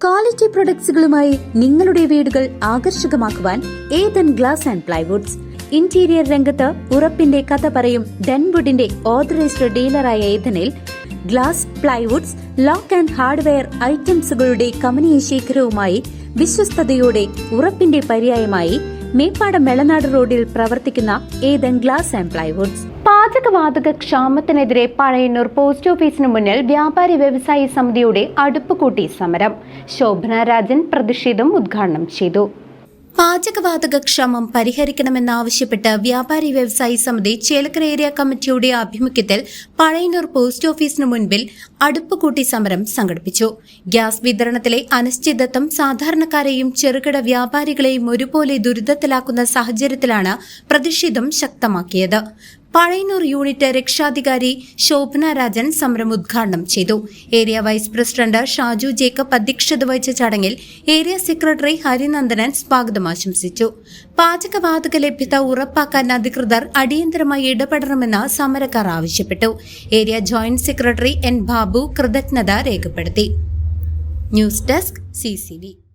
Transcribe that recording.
Quality പ്രൊഡക്ട്സുകളുമായി നിങ്ങളുടെ വീടുകൾ ആകർഷകമാക്കുവാൻ Ethan glass and plywoods. Interior രംഗത്ത് ഉറപ്പിന്റെ കഥ പറയും ഡെൻവുഡിന്റെ ഓതറൈസ്ഡ് ഡീലറായ ഏതനിൽ glass, plywoods, lock and hardware ഐറ്റംസുകളുടെ കമനീയ ശേഖരവുമായി വിശ്വസ്തയോടെ ഉറപ്പിന്റെ പര്യായമായി മേപ്പാടം മെളനാട് റോഡിൽ പ്രവർത്തിക്കുന്ന ഏതൻ ഗ്ലാസ് ആൻഡ് പ്ലൈവുഡ്സ്. പാചകവാതക ക്ഷാമത്തിനെതിരെ പഴയന്നൂർ പോസ്റ്റ് ഓഫീസിന് മുന്നിൽ വ്യാപാരി വ്യവസായി സമിതിയുടെ അടുപ്പുകൂട്ടി സമരം. ശോഭന രാജൻ പ്രതിഷേധം ഉദ്ഘാടനം ചെയ്തു. പാചകവാതക ക്ഷാമം പരിഹരിക്കണമെന്നാവശ്യപ്പെട്ട് വ്യാപാരി വ്യവസായി സമിതി ചേലക്കര ഏരിയ കമ്മിറ്റിയുടെ ആഭിമുഖ്യത്തിൽ പഴയന്നൂർ പോസ്റ്റ് ഓഫീസിന് മുൻപിൽ അടുപ്പുകൂട്ടി സമരം സംഘടിപ്പിച്ചു. ഗ്യാസ് വിതരണത്തിലെ അനിശ്ചിതത്വം സാധാരണക്കാരെയും ചെറുകിട വ്യാപാരികളെയും ഒരുപോലെ ദുരിതത്തിലാക്കുന്ന സാഹചര്യത്തിലാണ് പ്രതിഷേധം ശക്തമാക്കിയത്. പഴയന്നൂർ യൂണിറ്റ് രക്ഷാധികാരി ശോഭന രാജൻ സമരം ഉദ്ഘാടനം ചെയ്തു. Area vice president Shaju Jacob അധ്യക്ഷത വഹിച്ച ചടങ്ങിൽ ഏരിയ സെക്രട്ടറി ഹരിനന്ദനൻ സ്വാഗതം ആശംസിച്ചു. പാചകവാതക ലഭ്യത ഉറപ്പാക്കാൻ അധികൃതർ അടിയന്തരമായി ഇടപെടണമെന്ന് സമരക്കാർ ആവശ്യപ്പെട്ടു. Area joint secretary N Babu കൃതജ്ഞത രേഖപ്പെടുത്തി. News desk CCV.